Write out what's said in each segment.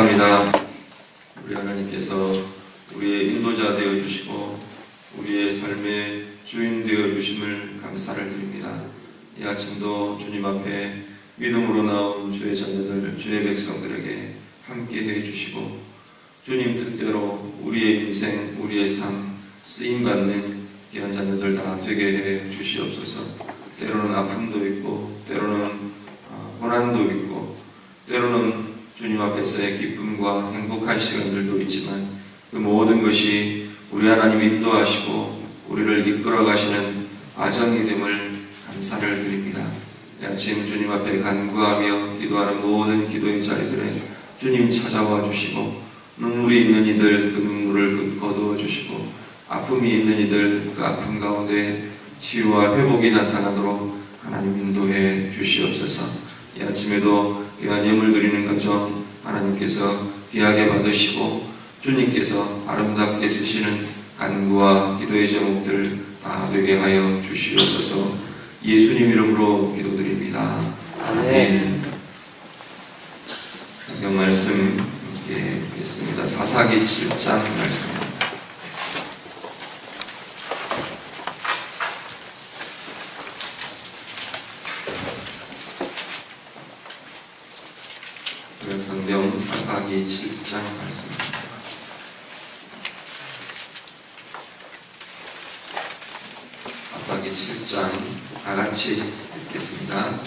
감사합니다. 우리 하나님께서 우리의 인도자 되어 주시고 우리의 삶의 주인 되어 주심을 감사를 드립니다. 이 아침도 주님 앞에 믿음으로 나온 주의 자녀들, 주의 백성들에게 함께 해 주시고 주님 뜻대로 우리의 인생, 우리의 삶 쓰임받는 귀한 자녀들 다 되게 해 주시옵소서. 때로는 아픔도 있고 때로는 고난도 있고 때로는 주님 앞에서의 기쁨과 행복한 시간들도 있지만 그 모든 것이 우리 하나님 인도하시고 우리를 이끌어 가시는 과정이 됨을 감사를 드립니다. 이 아침 주님 앞에 간구하며 기도하는 모든 기도의 자리들에 주님 찾아와 주시고 눈물이 있는 이들 그 눈물을 거두어 주시고 아픔이 있는 이들 그 아픔 가운데 치유와 회복이 나타나도록 하나님 인도해 주시옵소서. 이 아침에도 귀한 예물 드리는 가정 하나님께서 귀하게 받으시고 주님께서 아름답게 쓰시는 간구와 기도의 제목들 다 되게 하여 주시옵소서. 예수님 이름으로 기도드립니다. 아멘. 성경 말씀 함께 읽겠습니다. 사사기 7장 말씀입니다. 성경 사사기 7장 말씀입니다. 사사기 7장 다같이 읽겠습니다.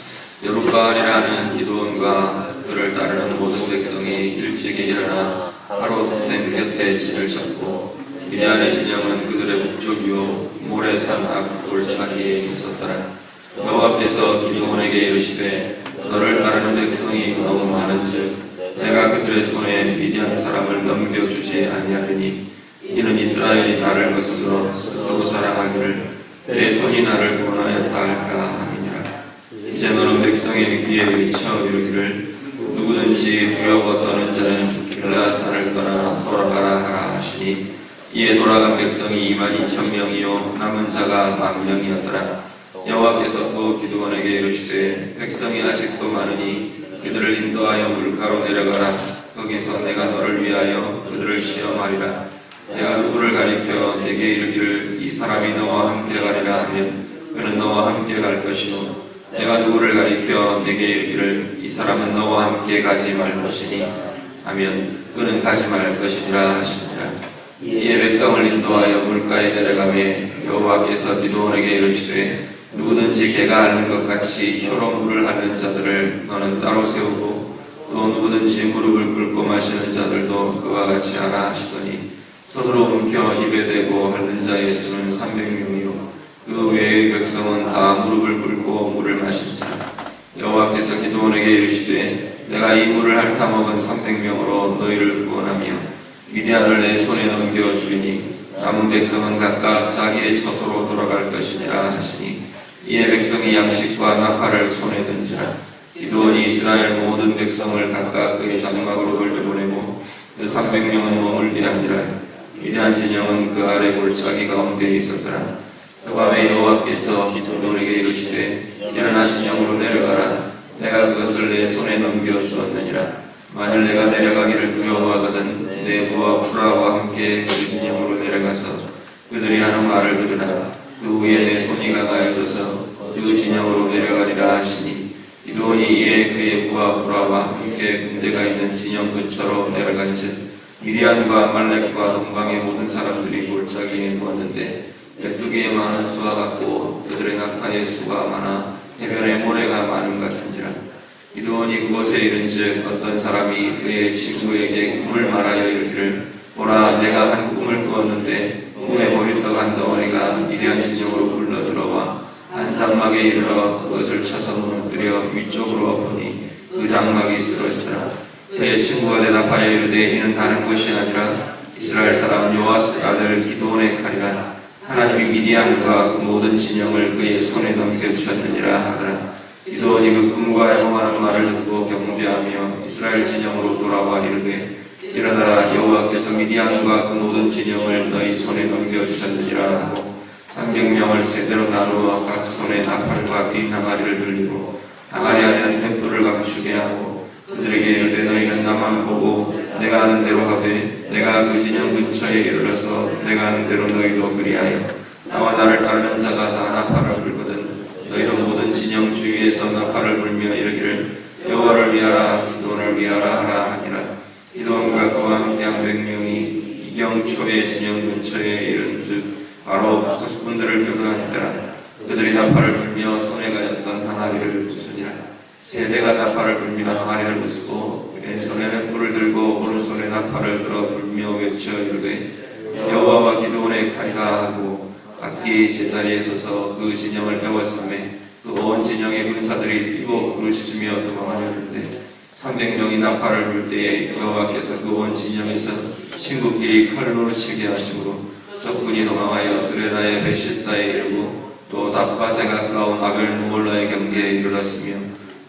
여룹바알이라는 기드온과 그를 따르는 모든 백성이 일찍이 일어나 하롯샘 곁에 진을 쳤고 미디안의 진영은 그들의 북쪽이요 모래산 앞 골짜기에 있었더라. 여호와께서 기드온에게 이르시되 너를 따르는 백성이 너무 많은즉 내가 그들의 손에 미디안 사람을 넘겨주지 아니하리니 이는 이스라엘이 나를 거스러 스스로 자랑하기를 내 손이 나를 구원하였다 할까 함이니라. 이제 너는 백성의 귀에 미쳐 이르기를 누구든지 두려워 떠는 자는 길라산을 떠나 돌아가라 하라 하시니 이에 돌아간 백성이 22,000명이요 남은 자가 10,000명이었더라. 여호와께서 또 기드온에게 이르시되 백성이 아직도 많으니 그들을 인도하여 물가로 내려가라. 거기서 내가 너를 위하여 그들을 시험하리라. 내가 누구를 가리켜 내게 이르기를 이 사람이 너와 함께 가리라 하면 그는 너와 함께 갈 것이요 내가 누구를 가리켜 내게 이르기를 이 사람은 너와 함께 가지 말 것이니 하면 그는 가지 말 것이니라 하시니라. 이에 백성을 인도하여 물가에 내려가매 여호와께서 기드온에게 이르시되 누구든지 개가 앓는 것 같이 혀로 물을 앓는 자들을 너는 따로 세우고 또 누구든지 무릎을 꿇고 마시는 자들도 그와 같이 하라 하시더니 손으로 움켜 입에 대고 핥는 자의 수는 300명이요 그 외의 백성은 다 무릎을 꿇고 물을 마신지라. 여호와께서 기드온에게 이르시되 내가 이 물을 핥아 먹은 300명으로 너희를 구원하며 미디안을 내 손에 넘겨주리니 남은 백성은 각각 자기의 처소로 돌아갈 것이니라 하시니 이에 백성이 양식과 나팔을 손에 든지라. 기드온이 이스라엘 모든 백성을 각각 그의 장막으로 돌려보내고 그 300명은 머물게 하니라. 미디안 진영은 그 아래 골짜기 가운데 있었더라. 그 밤에 여호와께서 기드온에게 이르시되 일어나 진영으로 내려가라. 내가 그것을 내 손에 넘겨주었느니라. 만일 내가 내려가기를 두려워하거든 내 부하 후라와 함께 그 진영으로 내려가서 그들이 하는 말을 들으라. 그 후에 내 손이 강하여져서 그 진영으로 내려가리라 하시니 기드온이 이에 그의 부하 후라와 함께 군대가 있는 진영 근처로 내려간즉 미디안과 아말렉과 동방의 모든 사람들이 골짜기에 누웠는데 12개의 많은 수와 같고 그들의 낙타의 수가 많아 해변에 모래가 많은 같은지라. 기드온이 그곳에 이른즉 어떤 사람이 그의 친구에게 꿈을 말하여 이르기를 보라 내가 한 꿈을 꾸었는데 꿈에 보리떡 한 덩어리가 미디안 진영으로 굴러 들어와 한 장막에 이르러 그것을 쳐서 무너뜨려 위쪽으로 엎으니 그 장막이 쓰러지더라. 그의 친구가 대답하여 이르되 이는 다른 것이 아니라 이스라엘 사람 요아스 아들 기드온의 칼이라. 하나님이 미디안과 그 모든 진영을 그의 손에 넘겨주셨느니라 하더라. 기드온이 그 꿈과 해몽하는 말을 듣고 경배하며 이스라엘 진영으로 돌아와 이르되 일어나라 여호와께서 미디안과 그 모든 진영을 너희 손에 넘겨주셨느니라 하고 300명을 세대로 나누어 각 손에 나팔과 빈 항아리를 들리고 항아리 안에는 횃불을 감추게 하고 그들에게 이르되 너희는 나만 보고 내가 아는 대로 하되 내가 그 진영 근처에 이르러서 내가 아는 대로 너희도 그리하여 나와 나를 따르는 자가 다 나팔을 불거든 너희도 모든 진영 주위에서 나팔을 불며 이르기를 여호와를 위하라 기도원을 위하라 하라 하니라. 기도원과 그와 함께한 100명이 이경초의 진영 근처에 이른즉 바로 구스꾼들을 교도한 때라. 그들이 나팔을 불며 손에 가졌던 항아리를 부수니라. 세대가 나팔을 불며 항아리를 부수고 왼손에 뿔을 들고 오른손에 나팔을 들어 불며 외쳐 이르되 여호와와 기도원의 칼이라 하고 각기 제자리에 서서 그 진영을 배웠음에 그 온 진영의 군사들이 뛰고 부르짖으며 도망하였는데 300명이 나팔을 불 때에 여호와께서 그 온 진영에서 친구끼리 칼로 치게 하심으로 적군이 도망하여 스레다의 베실다에 이르고 또 답밭에 가까운 아벨무홀라의 경계에 이르렀으며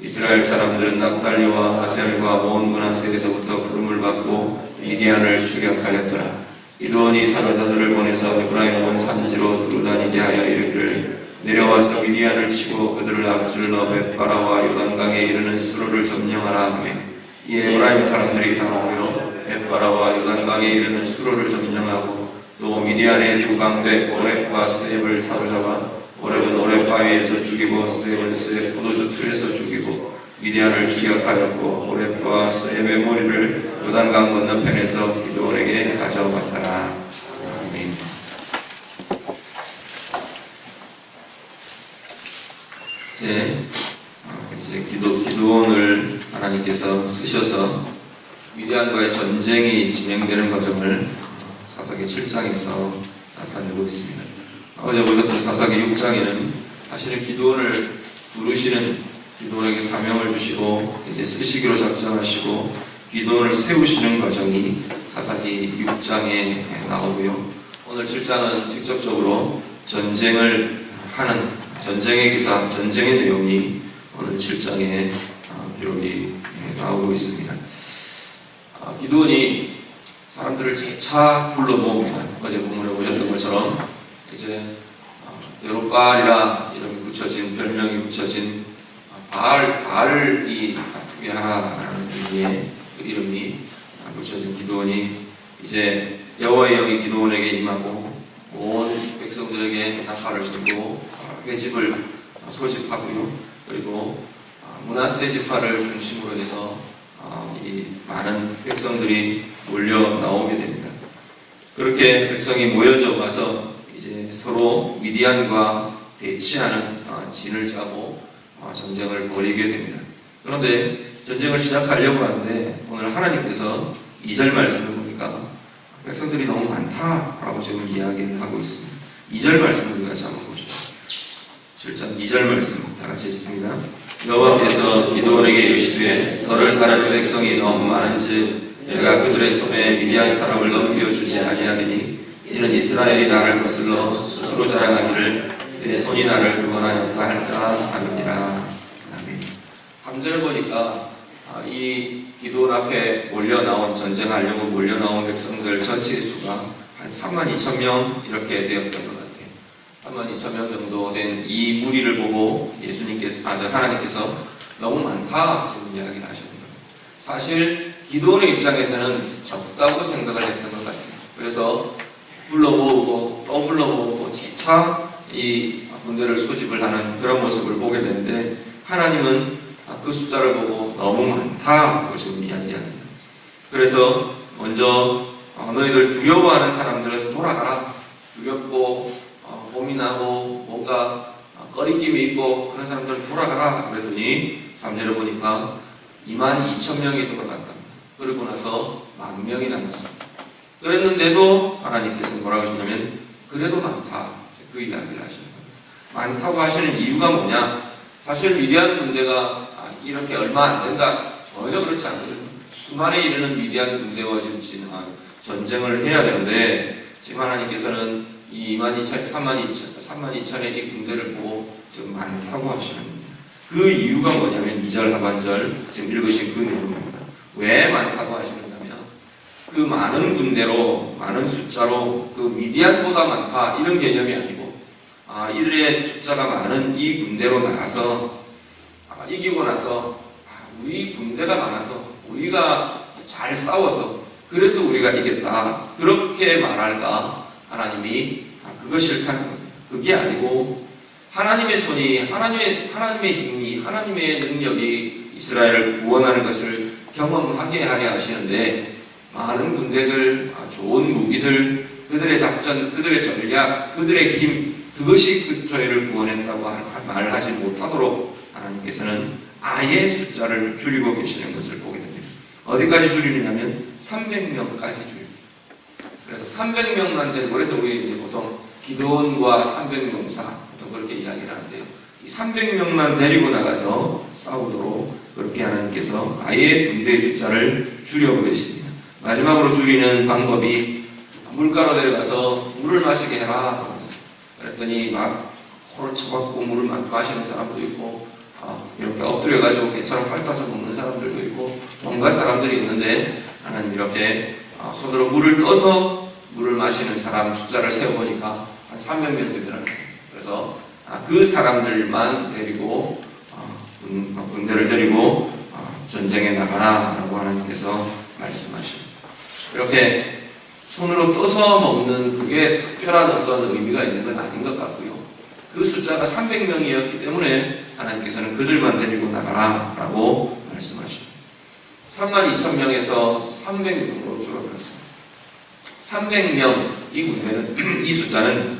이스라엘 사람들은 납달리와 아셀과 온 므낫세에서부터 부름을 받고 미디안을 추격하였더라. 기드온이 사로자들을 보내서 에브라임 온 산지로 두루다니게 하여 이르기를 내려와서 미디안을 치고 그들을 앞질러 벳바라와 요단강에 이르는 수로를 점령하라 하며 이 에브라임 사람들이 다 모여 벳바라와 요단강에 이르는 수로를 점령하고 또 미디안의 두 강대 오렙과 스앱을 사로잡아 오렙은 오렙 바위에서 죽이고 스앱은 스앱 포도주 틀에서 죽이고 미디안을 추격하였고 오렙과 스앱의 머리를 요단강 건너편에서 기드온에게 가져왔더라. 아멘. 이제 기드온을 하나님께서 쓰셔서 미디안과의 전쟁이 진행되는 과정을 사사기 7장에서 나타내고 있습니다. 어제 보셨던 사사기 6장에는 사실은 기드온을 부르시는 기드온에게 사명을 주시고 이제 쓰시기로 작정하시고 기드온을 세우시는 과정이 사사기 6장에 나오고요. 오늘 7장은 직접적으로 전쟁을 하는 전쟁의 기사, 전쟁의 내용이 오늘 7장에 기록이 나오고 있습니다. 기드온이 사람들을 재차 불러 모읍니다. 어제 본문에 보셨던 것처럼 이제 여룹바알이라 이름이 붙여진 별명이 붙여진 바알이 아프게 하라라는 의미의 그 이름이 붙여진 기드온이 이제 여호와의 영이 기드온에게 임하고 온 백성들에게 나팔을 불고 회집을 소집하고요. 그리고 므낫세 지파를 중심으로 해서 이 많은 백성들이 몰려 나오게 됩니다. 그렇게 백성이 모여져 와서 이제 서로 미디안과 대치하는 진을 짜고 전쟁을 벌이게 됩니다. 그런데 전쟁을 시작하려고 하는데 오늘 하나님께서 2절 말씀을 보니까 백성들이 너무 많다라고 지금 이야기를 하고 있습니다. 2절 말씀을 우리가 한번 보시죠. 7장 2절 말씀 다 같이 읽습니다. 여호와께서 기드온에게 이르시되 너를 따르는 백성이 너무 많은즉 내가 그들의 손에 미디안 사람을 넘겨주지 아니하리니 이는 이스라엘이 나를 거슬러 스스로 자랑하기를 내 손이 나를 구원하였다 할까 함이니라. 아멘. 3절을 보니까 이 기드온 앞에 몰려나온 전쟁하려고 몰려나온 백성들 전체 수가 한 32,000명 이렇게 되었던 것 같아요. 32,000명 정도 된 이 무리를 보고 예수님께서 하나님께서 너무 많다 지금 이야기를 하십니다. 사실 기드온의 입장에서는 적다고 생각을 했던 것 같아요. 그래서 불러모으고 또 불러모으고 재차 이 군대를 소집을 하는 그런 모습을 보게 되는데 하나님은 그 숫자를 보고 너무 많다고 지금 이야기합니다. 그래서 먼저 너희들 두려워하는 사람들은 돌아가라. 두렵고 고민하고 뭔가 꺼리낌이 있고 그런 사람들은 돌아가라 그랬더니 3절을 보니까 22,000명이 돌아갔답니다. 그러고 나서 10,000명이 남았습니다. 그랬는데도 하나님께서 뭐라고 하시냐면 그래도 많다 그 이야기를 하시는 겁니다. 많다고 하시는 이유가 뭐냐? 사실 미디안 군대가 이렇게 얼마 안 된다 전혀 그렇지 않거든요. 수만에 이르는 미디안 군대와 지금 전쟁을 해야 되는데 지금 하나님께서는 이 32,000의 이 군대를 보고 지금 많다고 하시는 겁니다. 그 이유가 뭐냐면 2절 하반절 지금 읽으신 그 내용입니다. 왜 많다고 하시느냐면 그 많은 군대로 많은 숫자로 그 미디안보다 많다 이런 개념이 아니고 이들의 숫자가 많은 이 군대로 나가서 이기고 나서 우리 군대가 많아서 우리가 잘 싸워서 그래서 우리가 이겼다 그렇게 말할까? 하나님이 그것이 싫다는 거예요. 그게 아니고 하나님의 손이 하나님의 힘이 하나님의 능력이 이스라엘을 구원하는 것을 경험하게 하려 하시는데 많은 군대들, 좋은 무기들, 그들의 작전, 그들의 전략, 그들의 힘 그것이 그 저희를 구원했다고 말하지 못하도록 하나님께서는 아예 숫자를 줄이고 계시는 것을 보게 됩니다. 어디까지 줄이느냐면 300명까지 줄입니다. 그래서 300명만 되는, 그래서 우리 보통 기드온과 300명사 보통 그렇게 이야기를 하는데요. 이 300명만 데리고 나가서 싸우도록 그렇게 하나님께서 아예 군대의 숫자를 줄여버리십니다. 마지막으로 줄이는 방법이 물가로 내려가서 물을 마시게 해라. 그랬더니 막 코를 쳐박고 물을 마시는 사람도 있고 이렇게 엎드려가지고 개처럼 핥아서 먹는 사람들도 있고 온갖 사람들이 있는데 하나님 이렇게 손으로 물을 떠서 물을 마시는 사람 숫자를 세어보니까 한 300명 되더라고요. 그래서 그 사람들만 데리고 군대를 데리고 전쟁에 나가라 라고 하나님께서 말씀하십니다. 이렇게 손으로 떠서 먹는 그게 특별한 어떤 의미가 있는 건 아닌 것 같고요. 그 숫자가 300명이었기 때문에 하나님께서는 그들만 데리고 나가라 라고 말씀하십니다. 32,000명에서 300명으로 줄어들었습니다. 300명 이 군대는 이 숫자는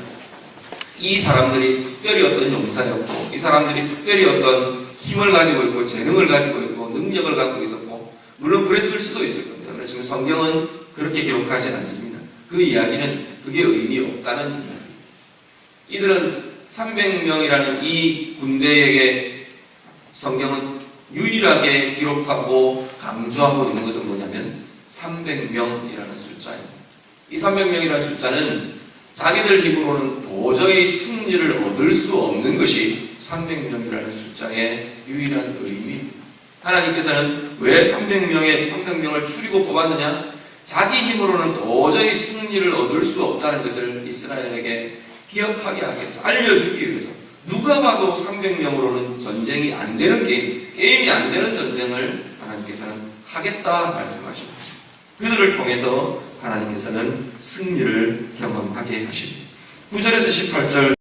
이 사람들이 특별히 어떤 용사였고 이 사람들이 특별히 어떤 힘을 가지고 있고 재능을 가지고 있고 능력을 갖고 있었고 물론 그랬을 수도 있을 겁니다. 그래서 지금 성경은 그렇게 기록하지 않습니다. 그 이야기는 그게 의미 없다는 이야기입니다. 이들은 300명이라는 이 군대에게 성경은 유일하게 기록하고 강조하고 있는 것은 뭐냐면 300명이라는 숫자입니다. 이 300명이라는 숫자는 자기들 힘으로는 도저히 승리를 얻을 수 없는 것이 300명이라는 숫자의 유일한 의미입니다. 하나님께서는 왜 300명을 추리고 뽑았느냐? 자기 힘으로는 도저히 승리를 얻을 수 없다는 것을 이스라엘에게 기억하게 하기 위해서, 알려주기 위해서. 누가 봐도 300명으로는 전쟁이 안 되는 게임이 안 되는 전쟁을 하나님께서는 하겠다 말씀하십니다. 그들을 통해서 하나님께서는 승리를 경험하게 하십니다. 9절에서 18절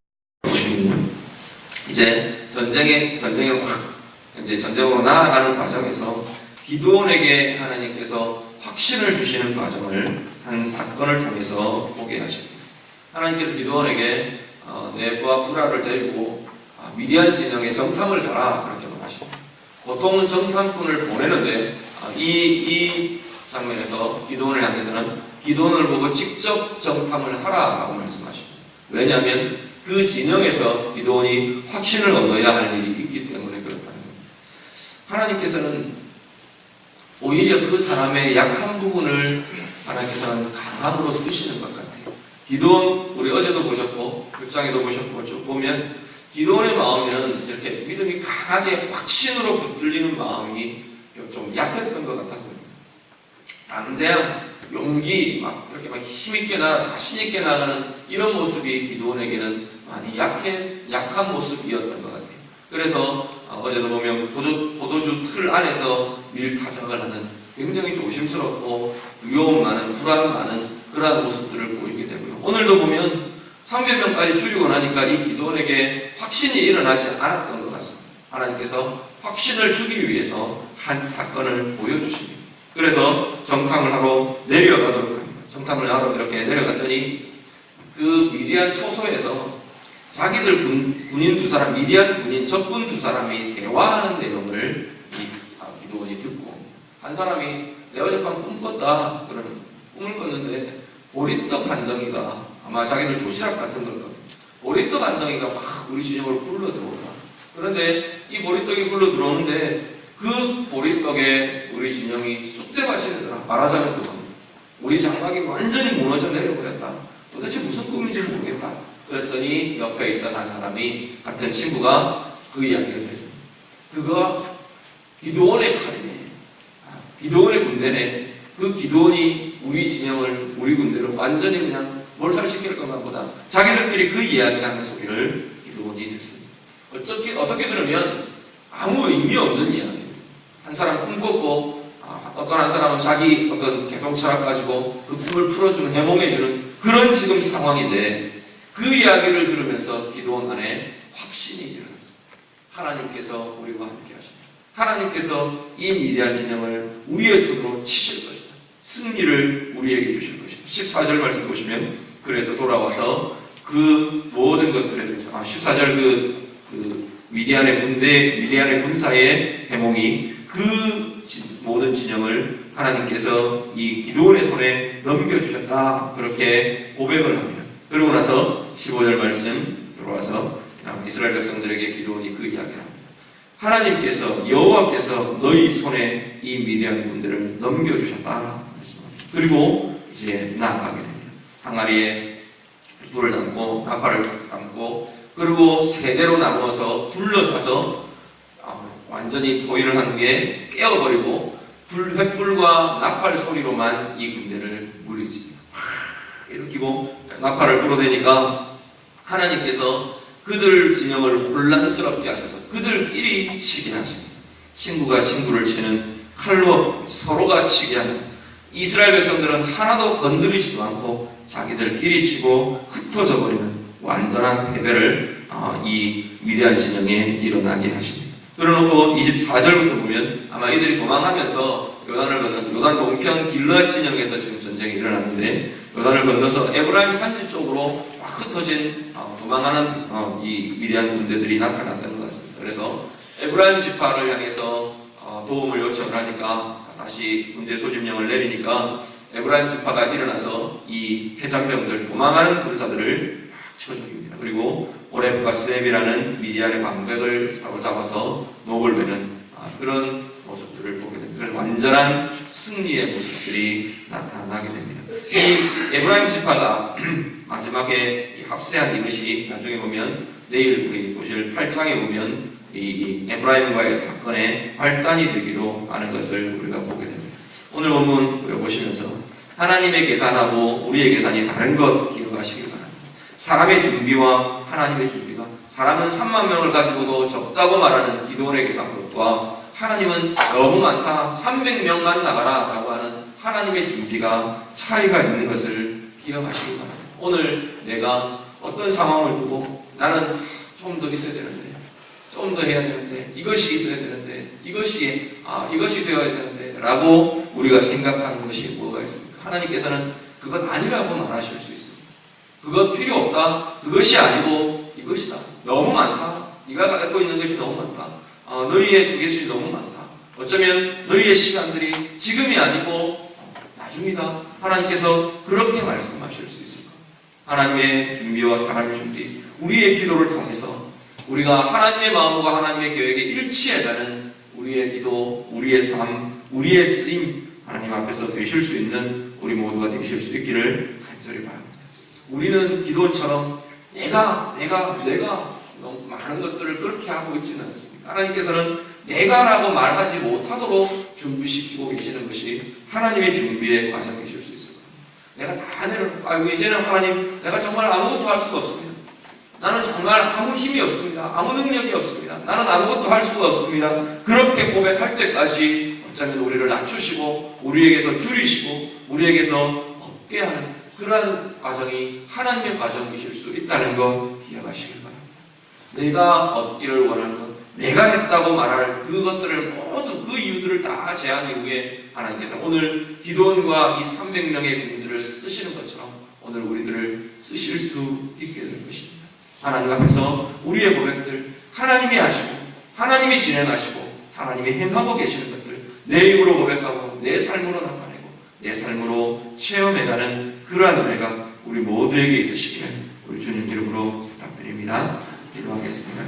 보시면요. 이제 전쟁으로 나아가는 과정에서 기드온에게 하나님께서 확신을 주시는 과정을 한 사건을 통해서 보게 하십니다. 하나님께서 기드온에게 네부와 부라를 데리고 미디안 진영에 정탐을 가라 그렇게 말하십니다. 보통은 정탐꾼을 보내는데 이 장면에서 기드온을 향해서는 기드온을 보고 직접 정탐을 하라라고 말씀하십니다. 왜냐하면 그 진영에서 기드온이 확신을 얻어야 할 일이 있기 때문에 그렇다는 겁니다. 하나님께서는 오히려 그 사람의 약한 부분을 하나님께서는 강함으로 쓰시는 것 같아요. 기드온, 우리 어제도 보셨고 6장에도 보셨고 쭉 보면 기드온의 마음에는 이렇게 믿음이 강하게 확신으로 붙들리는 마음이 좀 약했던 것 같았거든요. 담대함, 용기, 이렇게 힘있게 자신있게 나가는 이런 모습이 기드온에게는 많이 약한 모습이었던 것 같아요. 그래서 어제도 보면 포도주 틀 안에서 밀타작을 하는 굉장히 조심스럽고 두려움 많은, 불안 많은 그러한 모습들을 보이게 되고요. 오늘도 보면 300명까지 줄이고 나니까 이 기드온에게 확신이 일어나지 않았던 것 같습니다. 하나님께서 확신을 주기 위해서 한 사건을 보여주십니다. 그래서 정탐을 하러 내려가도록 합니다. 정탐을 하러 이렇게 내려갔더니 그 미디안 초소에서 자기들 군인 두 사람, 미디안 군인 적군 두 사람이 대화하는 내용을 이 기드온이 듣고, 한 사람이 내 어젯밤 꿈 꿨다. 그러는 꿈을 꿨는데 보리떡 한 덩이가, 아마 자기들 도시락 같은 걸 겁니다. 보리떡 한 덩이가 막 우리 진영으로 굴러 들어오더라. 그런데 이 보리떡이 굴러 들어오는데 그 보리떡에 우리 진영이 쑥대밭이 되더라. 말하자면 그겁니다. 우리 장막이 완전히 무너져 내려버렸다. 도대체 무슨 꿈인지 모르겠다. 그랬더니 옆에 있던 한 사람이, 같은 친구가 그 이야기를 해줍니다. 그거 기드온의 칼이네. 기드온의 군대네. 그 기드온이 우리 진영을, 우리 군대를 완전히 그냥 몰살시킬 것만 보다 자기들끼리 그 이야기하는 소리를 기드온이 듣습니다. 어떻게 들으면 아무 의미 없는 이야기. 한 사람 꿈 꿨고 어떤 한 사람은 자기 어떤 개동 철학 가지고 그 꿈을 풀어주는, 해몽해주는 그런 지금 상황인데, 그 이야기를 들으면서 기도원 안에 확신이 일어났습니다. 하나님께서 우리와 함께 하십니다. 하나님께서 이 미디안 진영을 우리의 손으로 치실 것이다. 승리를 우리에게 주실 것이다. 14절 말씀 보시면, 그래서 돌아와서 그 모든 것들에 대해서 14절 그 미디안의 군사의 해몽이 그 모든 진영을 하나님께서 이 기드온의 손에 넘겨주셨다, 그렇게 고백을 합니다. 그러고 나서 15절 말씀 들어와서 이스라엘 백성들에게 기드온이 그 이야기를 합니다. 하나님께서, 여호와께서 너희 손에 이 미디안 군대를 넘겨주셨다. 그리고 이제 나아가게 됩니다. 항아리에 불을 담고 나팔을 담고, 그리고 세대로 나누어서 둘러싸서 완전히 포위를 한 뒤에 깨어버리고 횃불과 나팔 소리로만 이 군대를 물리칩니다. 일으키고 나팔을 불어대니까 하나님께서 그들 진영을 혼란스럽게 하셔서 그들끼리 치게 하십니다. 친구가 친구를 치는 칼로 서로가 치게 하는, 이스라엘 백성들은 하나도 건드리지도 않고 자기들끼리 치고 흩어져 버리는 완전한 패배를 이 위대한 진영에 일어나게 하십니다. 그러놓고 24절부터 보면 아마 이들이 도망하면서 요단을 건너서 요단 동편 길르앗 진영에서 지금 전쟁이 일어났는데, 요단을 건너서 에브라임 산지 쪽으로 막 흩어진 도망하는 이 위대한 군대들이 나타났다는 것 같습니다. 그래서 에브라임 지파를 향해서 도움을 요청을 하니까 다시 군대 소집령을 내리니까 에브라임 지파가 일어나서 이 패잔병들, 도망하는 군사들을 막 쳐 죽입니다. 그리고 오렙과 스웹이라는 미디안의 방백을 사로잡아서 목을 베는 그런 모습들을 보게 됩니다. 그런 완전한 승리의 모습들이 나타나게 됩니다. 이 에브라임 지파가 마지막에 합세한 이것이 나중에 보면, 내일 우리 보실 8장에 보면 이 에브라임과의 사건의 발단이 되기로 하는 것을 우리가 보게 됩니다. 오늘 본문 보시면서 하나님의 계산하고 우리의 계산이 다른 것 기억하시길 바랍니다. 사람의 준비와 하나님의 준비가, 사람은 3만 명을 가지고도 적다고 말하는 기드온의 계산법과 하나님은 너무 많다, 300명만 나가라 라고 하는 하나님의 준비가 차이가 있는 것을 기억하시기 바랍니다. 오늘 내가 어떤 상황을 두고 나는 좀 더 있어야 되는데, 좀 더 해야 되는데, 이것이 있어야 되는데, 이것이 되어야 되는데 라고 우리가 생각하는 것이 뭐가 있습니까? 하나님께서는 그것 아니라고 말하실 수 있습니다. 그것 필요 없다, 그것이 아니고 이것이다, 너무 많다, 네가 갖고 있는 것이 너무 많다, 너희의 그것이 너무 많다, 어쩌면 너희의 시간들이 지금이 아니고 나중이다, 하나님께서 그렇게 말씀하실 수 있습니다. 하나님의 준비와 사람의 준비, 우리의 기도를 통해서 우리가 하나님의 마음과 하나님의 계획에 일치해가는 우리의 기도, 우리의 삶, 우리의 쓰임, 하나님 앞에서 되실 수 있는 우리 모두가 되실 수 있기를 간절히 바랍니다. 우리는 기도처럼 내가 너무 많은 것들을 그렇게 하고 있지는 않습니다. 하나님께서는 내가라고 말하지 못하도록 준비시키고 계시는 것이 하나님의 준비의 과정이실 수 있습니다. 내가 다 내려놓고, 이제는 하나님, 내가 정말 아무것도 할 수가 없습니다. 나는 정말 아무 힘이 없습니다. 아무 능력이 없습니다. 나는 아무것도 할 수가 없습니다. 그렇게 고백할 때까지 어쩌면 우리를 낮추시고 우리에게서 줄이시고 우리에게서 없게 하는 그러한 과정이 하나님의 과정이실 수 있다는 거 기억하시길 바랍니다. 내가 얻기를 원하는 것, 내가 했다고 말할 그것들을 모두, 그 이유들을 다 제한 이후에 하나님께서 오늘 기드온과 이 300명의 군인들을 쓰시는 것처럼 오늘 우리들을 쓰실 수 있게 될 것입니다. 하나님 앞에서 우리의 고백들, 하나님이 하시고 하나님이 진행하시고 하나님이 행하고 계시는 것들 내 입으로 고백하고 내 삶으로 나타내고 내 삶으로 체험해가는 그러한 은혜가 우리 모두에게 있으시기를 우리 주님 이름으로 부탁드립니다. 기도하겠습니다.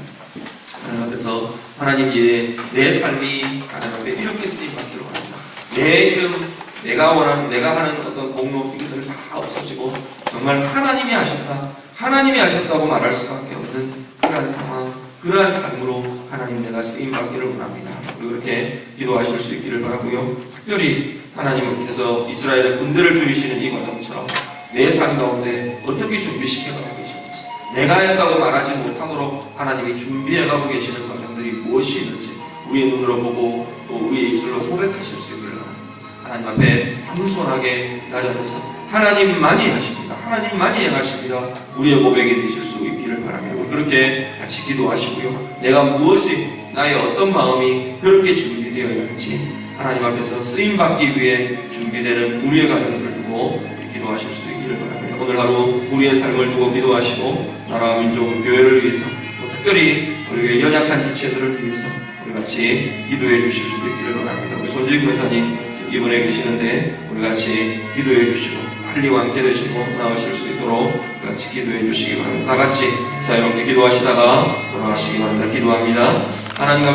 하나님 앞에서 하나님 이에 내 삶이 하나님 앞에 이렇게 쓰임받기를 원합니다. 내 이름, 내가 원하는, 내가 하는 어떤 공로 이것들을 다 없어지고 정말 하나님이 하셨다, 하나님이 하셨다고 말할 수밖에 없는 그러한 상황, 그러한 삶으로 하나님 내가 쓰임받기를 원합니다. 그리고 그렇게 기도하실 수 있기를 바라고요. 특별히 하나님께서 이스라엘의 군대를 죽이시는 이 과정처럼 내 삶 가운데 어떻게 준비시켜가고 계시는지, 내가 했다고 말하지 못하도록 하나님이 준비해가고 계시는 과정들이 무엇이 있는지 우리의 눈으로 보고 또 우리의 입술로 고백하실 수 있기를 바랍니다. 하나님 앞에 겸손하게 낮아져서 하나님만이 하십니다. 하나님만이 하십니다. 우리의 고백이 되실 수 있기를 바랍니다. 우리 그렇게 같이 기도하시고요. 내가 무엇이 나의 어떤 마음이 그렇게 준비되어야 할지 하나님 앞에서 쓰임받기 위해 준비되는 우리의 가정들을 두고 기도하실 수 있기를 바랍니다. 오늘 하루 우리의 삶을 두고 기도하시고 나라와 민족을 교회를 위해서 특별히 우리의 연약한 지체들을 위해서 우리 같이 기도해 주실 수 있기를 바랍니다. 우리 손주익 권사님 이번에 계시는데 우리 같이 기도해 주시고 빨리와 함께 되시고 나오실 수 있도록 같이 기도해 주시기 바랍니다. 다 같이 자유롭게 기도하시다가 돌아가시기 바랍니다. 기도합니다. 하나님